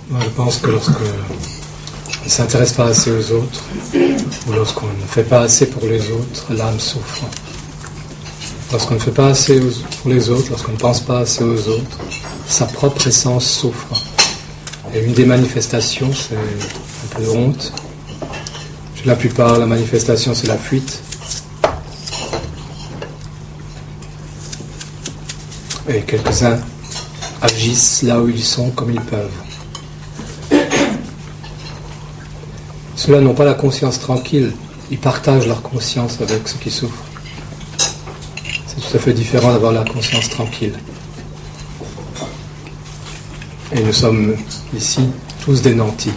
Moi, je pense que lorsqu'on ne s'intéresse pas assez aux autres, ou lorsqu'on ne fait pas assez pour les autres, l'âme souffre. Lorsqu'on ne fait pas assez pour les autres, lorsqu'on ne pense pas assez aux autres, sa propre essence souffre. Et une des manifestations, c'est un peu de honte. Chez la plupart, la manifestation, c'est la fuite. Et quelques-uns agissent là où ils sont comme ils peuvent. Ceux-là n'ont pas la conscience tranquille. Ils partagent leur conscience avec ceux qui souffrent. C'est tout à fait différent d'avoir la conscience tranquille. Et nous sommes ici tous des nantis.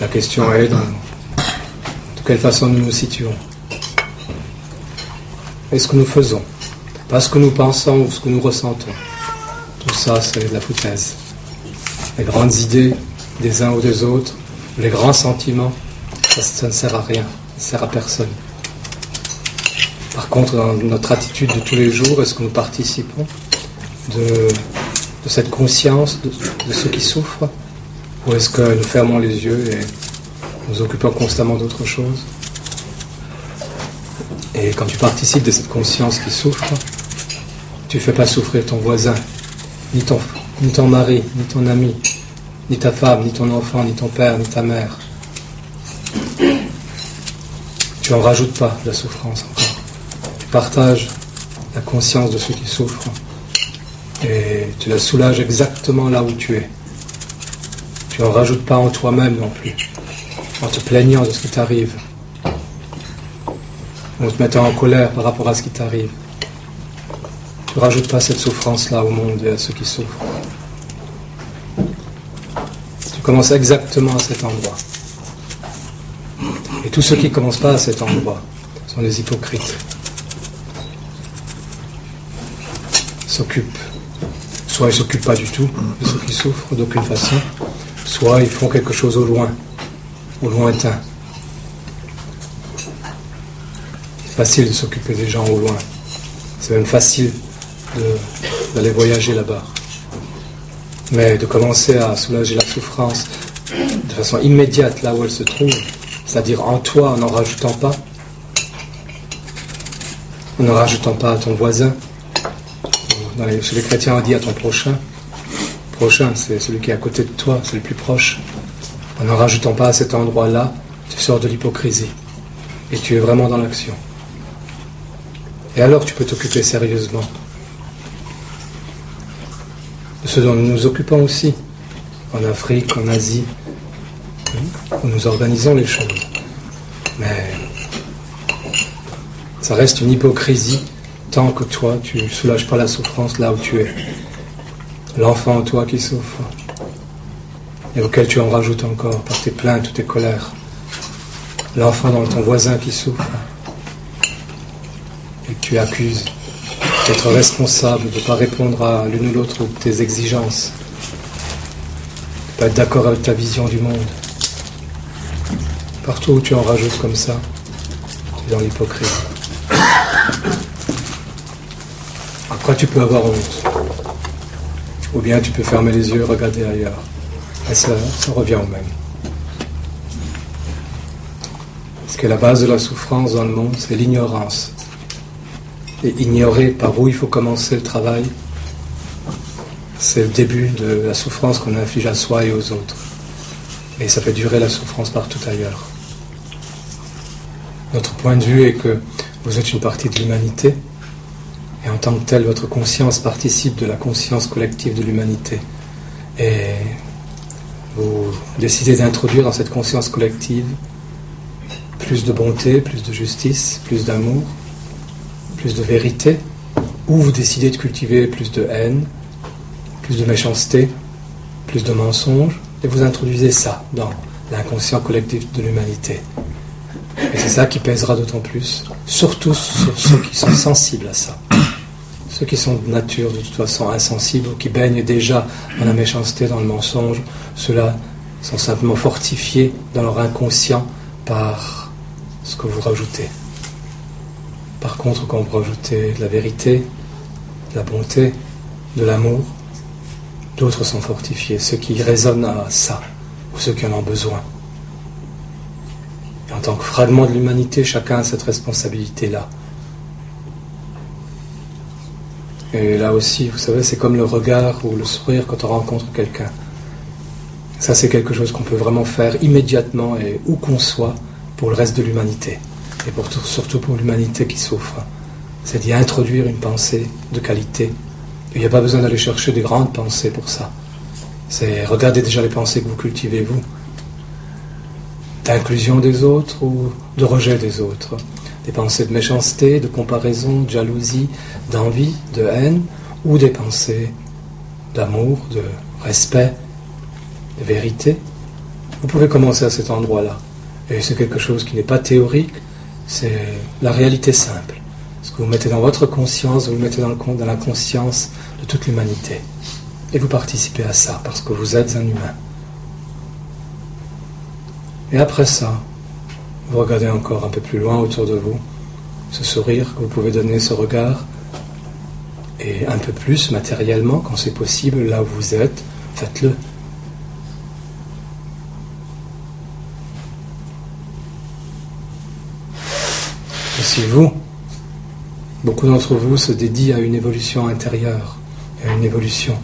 La question est de quelle façon nous nous situons. Et ce que nous faisons, pas ce que nous pensons ou ce que nous ressentons. Tout ça, c'est de la foutaise. Les grandes idées des uns ou des autres, les grands sentiments, ça ne sert à rien, ça ne sert à personne. Par contre, dans notre attitude de tous les jours, est-ce que nous participons de cette conscience de ceux qui souffrent, ou est-ce que nous fermons les yeux et nous occupons constamment d'autre chose? Et quand tu participes de cette conscience qui souffre, tu ne fais pas souffrir ton voisin, ni ton mari, ni ton ami, ni ta femme, ni ton enfant, ni ton père, ni ta mère. Tu n'en rajoutes pas de la souffrance encore. Tu partages la conscience de ceux qui souffrent et tu la soulages exactement là où tu es. Tu n'en rajoutes pas en toi-même non plus, en te plaignant de ce qui t'arrive, en te mettant en colère par rapport à ce qui t'arrive. Tu ne rajoutes pas cette souffrance-là au monde et à ceux qui souffrent. Tu commences exactement à cet endroit. Et tous ceux qui ne commencent pas à cet endroit sont des hypocrites. S'occupent. Soit ils ne s'occupent pas du tout de ceux qui souffrent d'aucune façon, soit ils font quelque chose au loin, au lointain. C'est facile de s'occuper des gens au loin. C'est même facile d'aller voyager là-bas. Mais de commencer à soulager la souffrance de façon immédiate là où elle se trouve, c'est-à-dire en toi, en n'en rajoutant pas, à ton voisin. Chez les chrétiens, on dit à ton prochain. Prochain, c'est celui qui est à côté de toi, c'est le plus proche. En n'en rajoutant pas à cet endroit-là, tu sors de l'hypocrisie. Et tu es vraiment dans l'action. Et alors tu peux t'occuper sérieusement de ce dont nous nous occupons aussi, en Afrique, en Asie, où nous organisons les choses. Mais ça reste une hypocrisie tant que toi, tu ne soulages pas la souffrance là où tu es. L'enfant en toi qui souffre, et auquel tu en rajoutes encore par tes plaintes ou tes colères. L'enfant dans ton voisin qui souffre, et que tu accuses d'être responsable, de ne pas répondre à l'une ou l'autre de tes exigences, de ne pas être d'accord avec ta vision du monde. Partout où tu en rajoutes comme ça, tu es dans l'hypocrisie. Après, tu peux avoir honte. Ou bien tu peux fermer les yeux et regarder ailleurs. Et ça revient au même. Parce que la base de la souffrance dans le monde, c'est l'ignorance. Et ignorer par où il faut commencer le travail, c'est le début de la souffrance qu'on inflige à soi et aux autres. Et ça fait durer la souffrance partout ailleurs. Notre point de vue est que vous êtes une partie de l'humanité, et en tant que tel, votre conscience participe de la conscience collective de l'humanité. Et vous décidez d'introduire dans cette conscience collective plus de bonté, plus de justice, plus d'amour, plus de vérité, ou vous décidez de cultiver plus de haine, plus de méchanceté, plus de mensonges, et vous introduisez ça dans l'inconscient collectif de l'humanité. Et c'est ça qui pèsera d'autant plus, surtout sur ceux qui sont sensibles à ça. Ceux qui sont de nature de toute façon insensibles, ou qui baignent déjà dans la méchanceté, dans le mensonge, ceux-là sont simplement fortifiés dans leur inconscient par ce que vous rajoutez. Par contre, quand vous rajoutez de la vérité, de la bonté, de l'amour. D'autres sont fortifiés, ceux qui résonnent à ça, ou ceux qui en ont besoin. Et en tant que fragment de l'humanité, chacun a cette responsabilité-là. Et là aussi, vous savez, c'est comme le regard ou le sourire quand on rencontre quelqu'un. Ça, c'est quelque chose qu'on peut vraiment faire immédiatement et où qu'on soit pour le reste de l'humanité. Et surtout pour l'humanité qui souffre. C'est d'y introduire une pensée de qualité. Il n'y a pas besoin d'aller chercher des grandes pensées pour ça. C'est regarder déjà les pensées que vous cultivez, vous. D'inclusion des autres ou de rejet des autres. Des pensées de méchanceté, de comparaison, de jalousie, d'envie, de haine, ou des pensées d'amour, de respect, de vérité. Vous pouvez commencer à cet endroit-là. Et c'est quelque chose qui n'est pas théorique, c'est la réalité simple. Ce que vous mettez dans votre conscience, vous le mettez dans la conscience de toute l'humanité. Et vous participez à ça, parce que vous êtes un humain. Et après ça, vous regardez encore un peu plus loin autour de vous, ce sourire que vous pouvez donner, ce regard, et un peu plus matériellement, quand c'est possible, là où vous êtes, faites-le. Et si vous, beaucoup d'entre vous se dédient à une évolution intérieure, à une évolution,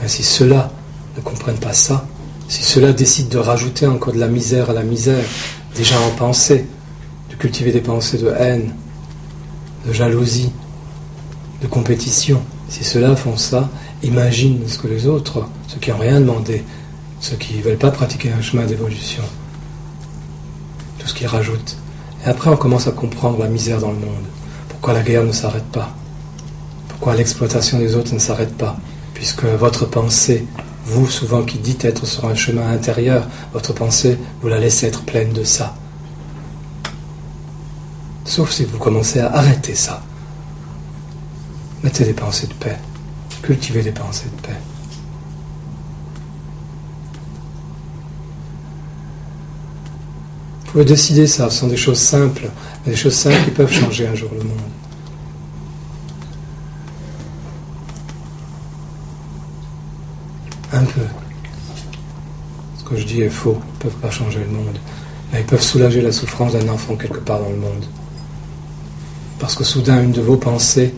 mais si ceux-là ne comprennent pas ça, si ceux-là décident de rajouter encore de la misère à la misère, déjà en pensée, de cultiver des pensées de haine, de jalousie, de compétition, si ceux-là font ça, imaginent ce que les autres, ceux qui n'ont rien demandé, ceux qui ne veulent pas pratiquer un chemin d'évolution, tout ce qu'ils rajoutent. Et après on commence à comprendre la misère dans le monde. Pourquoi la guerre ne s'arrête pas? Pourquoi l'exploitation des autres ne s'arrête pas? Puisque votre pensée, vous souvent qui dites être sur un chemin intérieur, votre pensée, vous la laissez être pleine de ça. Sauf si vous commencez à arrêter ça. Mettez des pensées de paix. Cultivez des pensées de paix. Vous pouvez décider ça, ce sont des choses simples, mais des choses simples qui peuvent changer un jour le monde. Un peu. Ce que je dis est faux, ils ne peuvent pas changer le monde. Mais ils peuvent soulager la souffrance d'un enfant quelque part dans le monde. Parce que soudain, une de vos pensées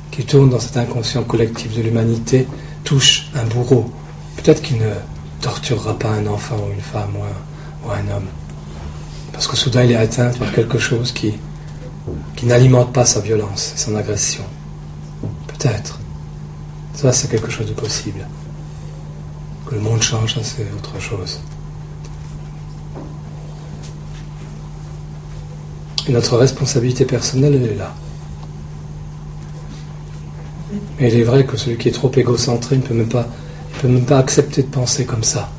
qui tourne dans cet inconscient collectif de l'humanité touche un bourreau. Peut-être qu'il ne torturera pas un enfant ou une femme ou un homme. Parce que soudain, il est atteint par quelque chose qui n'alimente pas sa violence et son agression. Peut-être. Ça, c'est quelque chose de possible. Que le monde change, ça c'est autre chose. Et notre responsabilité personnelle, elle est là. Mais il est vrai que celui qui est trop égocentré ne peut même pas accepter de penser comme ça.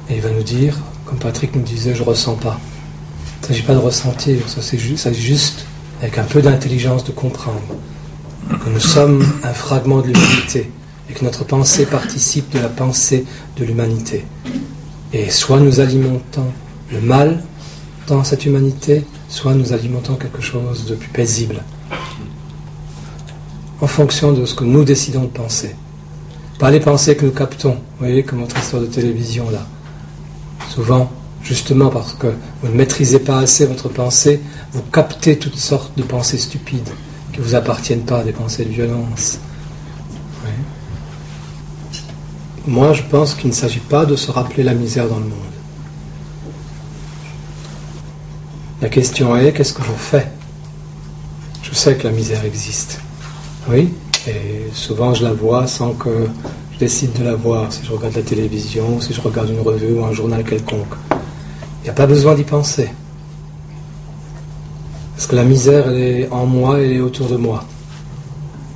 Et il va nous dire, comme Patrick nous disait, je ne ressens pas. Il ne s'agit pas de ressentir, ça s'agit juste, avec un peu d'intelligence, de comprendre que nous sommes un fragment de l'humanité. Et que notre pensée participe de la pensée de l'humanité. Et soit nous alimentons le mal dans cette humanité, soit nous alimentons quelque chose de plus paisible. En fonction de ce que nous décidons de penser. Pas les pensées que nous captons. Vous voyez, comme votre histoire de télévision là. Souvent, justement parce que vous ne maîtrisez pas assez votre pensée, vous captez toutes sortes de pensées stupides qui ne vous appartiennent pas, des pensées de violence. Moi, je pense qu'il ne s'agit pas de se rappeler la misère dans le monde. La question est, qu'est-ce que je fais? Je sais que la misère existe. Oui, et souvent je la vois sans que je décide de la voir. Si je regarde la télévision, si je regarde une revue ou un journal quelconque. Il n'y a pas besoin d'y penser. Parce que la misère, elle est en moi, elle est autour de moi.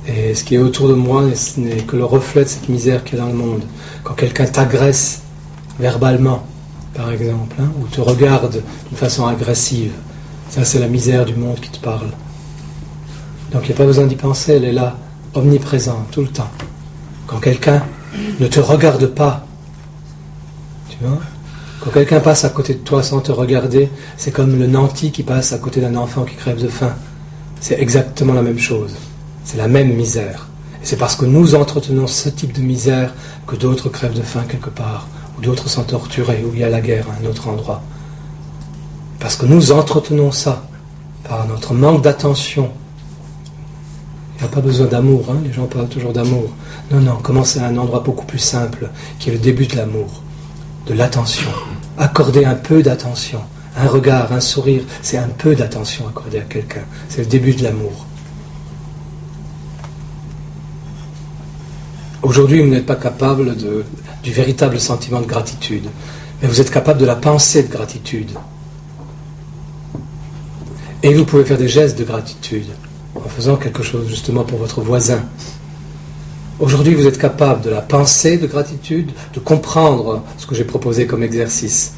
Et ce qui est autour de moi n'est que le reflet de cette misère qui est dans le monde. Quand quelqu'un t'agresse verbalement, par exemple, ou te regarde d'une façon agressive, ça c'est la misère du monde qui te parle. Donc il n'y a pas besoin d'y penser, elle est là, omniprésente, tout le temps. Quand quelqu'un ne te regarde pas, tu vois, quand quelqu'un passe à côté de toi sans te regarder, c'est comme le nanti qui passe à côté d'un enfant qui crève de faim. C'est exactement la même chose. C'est la même misère. Et c'est parce que nous entretenons ce type de misère que d'autres crèvent de faim quelque part, ou d'autres sont torturés, ou il y a la guerre à un autre endroit. Parce que nous entretenons ça par notre manque d'attention. Il n'y a pas besoin d'amour, hein, les gens parlent toujours d'amour. Non, non, commencez à un endroit beaucoup plus simple, qui est le début de l'amour, de l'attention. Accordez un peu d'attention. Un regard, un sourire, c'est un peu d'attention accordée à quelqu'un. C'est le début de l'amour. Aujourd'hui, vous n'êtes pas capable du véritable sentiment de gratitude, mais vous êtes capable de la pensée de gratitude. Et vous pouvez faire des gestes de gratitude, en faisant quelque chose justement pour votre voisin. Aujourd'hui, vous êtes capable de la pensée de gratitude, de comprendre ce que j'ai proposé comme exercice.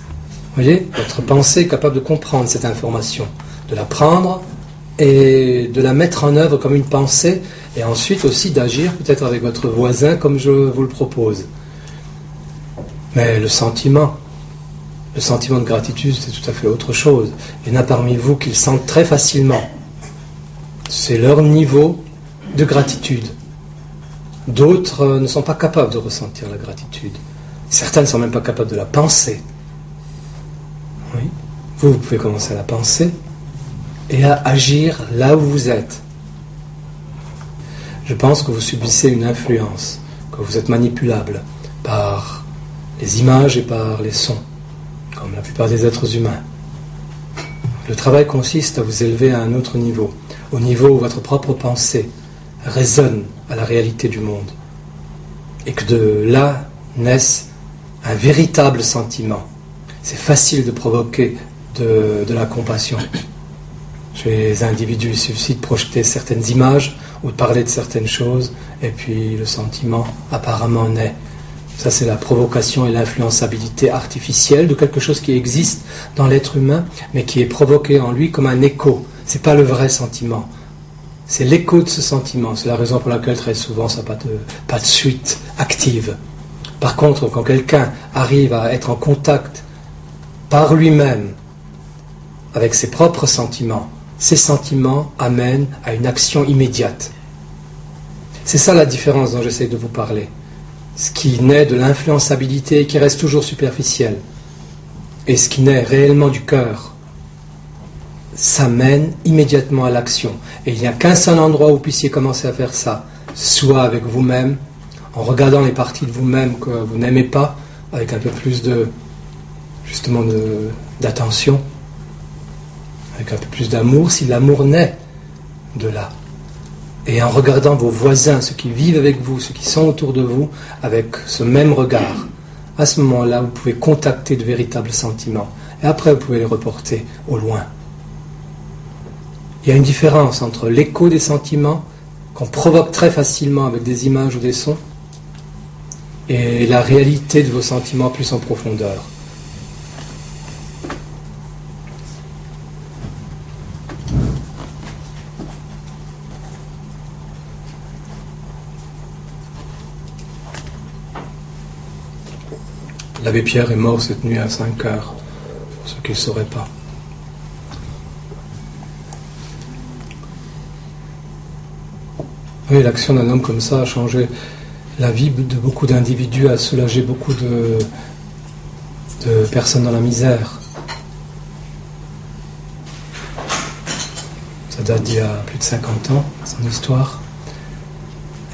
Vous voyez, votre pensée est capable de comprendre cette information, de la prendre et de la mettre en œuvre comme une pensée, et ensuite aussi d'agir peut-être avec votre voisin comme je vous le propose. Mais le sentiment de gratitude, c'est tout à fait autre chose. Il y en a parmi vous qui le sentent très facilement. C'est leur niveau de gratitude. D'autres ne sont pas capables de ressentir la gratitude. Certains ne sont même pas capables de la penser. Oui. Vous pouvez commencer à la penser et à agir là où vous êtes. Je pense que vous subissez une influence, que vous êtes manipulable par les images et par les sons, comme la plupart des êtres humains. Le travail consiste à vous élever à un autre niveau, au niveau où votre propre pensée résonne à la réalité du monde, et que de là naisse un véritable sentiment. C'est facile de provoquer de la compassion. Chez les individus, il suffit de projeter certaines images ou de parler de certaines choses, et puis le sentiment apparemment naît. Ça, c'est la provocation et l'influençabilité artificielle de quelque chose qui existe dans l'être humain, mais qui est provoqué en lui comme un écho. Ce n'est pas le vrai sentiment. C'est l'écho de ce sentiment. C'est la raison pour laquelle très souvent ça n'a pas de suite active. Par contre, quand quelqu'un arrive à être en contact par lui-même avec ses propres sentiments, ces sentiments amènent à une action immédiate. C'est ça la différence dont j'essaie de vous parler. Ce qui naît de l'influençabilité et qui reste toujours superficielle, et ce qui naît réellement du cœur, ça mène immédiatement à l'action. Et il n'y a qu'un seul endroit où vous puissiez commencer à faire ça, soit avec vous-même, en regardant les parties de vous-même que vous n'aimez pas, avec un peu plus d'attention, avec un peu plus d'amour, si l'amour naît de là. Et en regardant vos voisins, ceux qui vivent avec vous, ceux qui sont autour de vous, avec ce même regard, à ce moment-là, vous pouvez contacter de véritables sentiments. Et après, vous pouvez les reporter au loin. Il y a une différence entre l'écho des sentiments, qu'on provoque très facilement avec des images ou des sons, et la réalité de vos sentiments plus en profondeur. L'abbé Pierre est mort cette nuit à 5 heures, pour ceux qui ne le sauraient pas. Oui, l'action d'un homme comme ça a changé la vie de beaucoup d'individus, a soulagé beaucoup de personnes dans la misère. Ça date d'il y a plus de 50 ans, son histoire.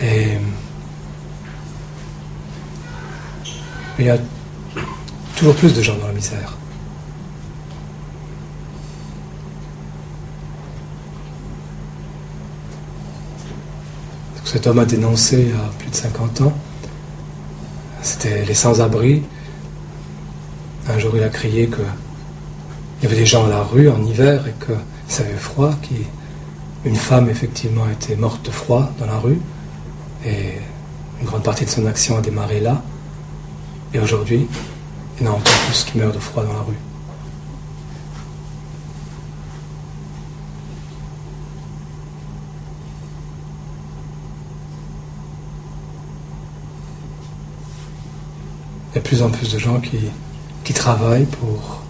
Et il y a toujours plus de gens dans la misère. Cet homme a dénoncé il y a plus de 50 ans. C'était les sans-abri. Un jour, il a crié qu'il y avait des gens à la rue en hiver et qu'il avait froid, qu'une femme, effectivement, était morte de froid dans la rue. Et une grande partie de son action a démarré là. Et aujourd'hui, il y en a encore plus qui meurent de froid dans la rue. Il y a de plus en plus de gens qui travaillent pour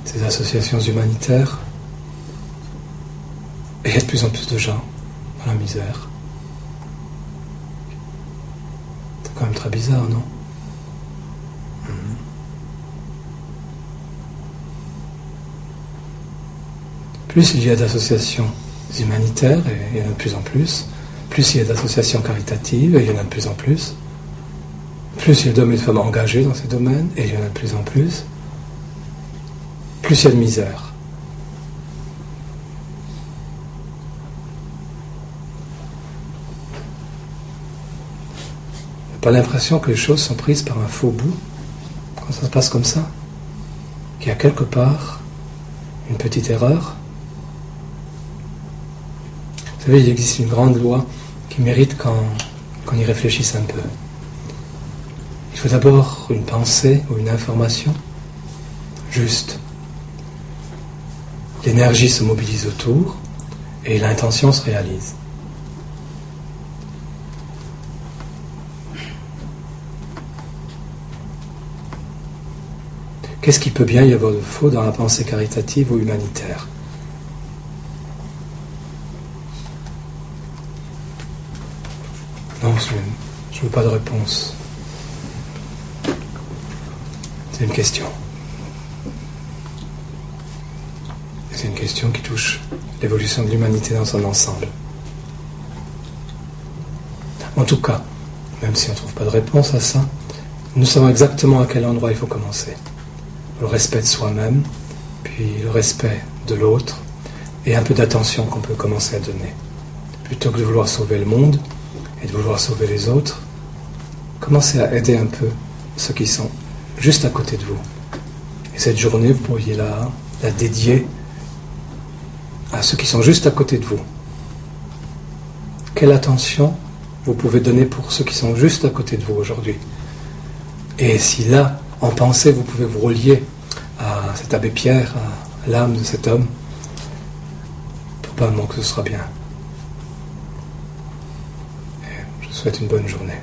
ces associations humanitaires. Et il y a de plus en plus de gens dans la misère. C'est quand même très bizarre, non? Plus il y a d'associations humanitaires, et il y en a de plus en plus il y a d'associations caritatives, et il y en a de plus en plus il y a d'hommes et de femmes engagés dans ces domaines, et il y en a de plus en plus il y a de misère. On n'a pas l'impression que les choses sont prises par un faux bout, quand ça se passe comme ça, qu'il y a quelque part une petite erreur. Vous savez, il existe une grande loi qui mérite qu'on y réfléchisse un peu. Il faut d'abord une pensée ou une information juste. L'énergie se mobilise autour et l'intention se réalise. Qu'est-ce qu'il peut bien y avoir de faux dans la pensée caritative ou humanitaire? Non, je ne veux pas de réponse. C'est une question. Et c'est une question qui touche l'évolution de l'humanité dans son ensemble. En tout cas, même si on ne trouve pas de réponse à ça, nous savons exactement à quel endroit il faut commencer. Le respect de soi-même, puis le respect de l'autre, et un peu d'attention qu'on peut commencer à donner. Plutôt que de vouloir sauver le monde, et de vouloir sauver les autres, commencez à aider un peu ceux qui sont juste à côté de vous. Et cette journée, vous pourriez la dédier à ceux qui sont juste à côté de vous. Quelle attention vous pouvez donner pour ceux qui sont juste à côté de vous aujourd'hui? Et si là, en pensée, vous pouvez vous relier à cet abbé Pierre, à l'âme de cet homme, probablement que ce sera bien. Et je vous souhaite une bonne journée.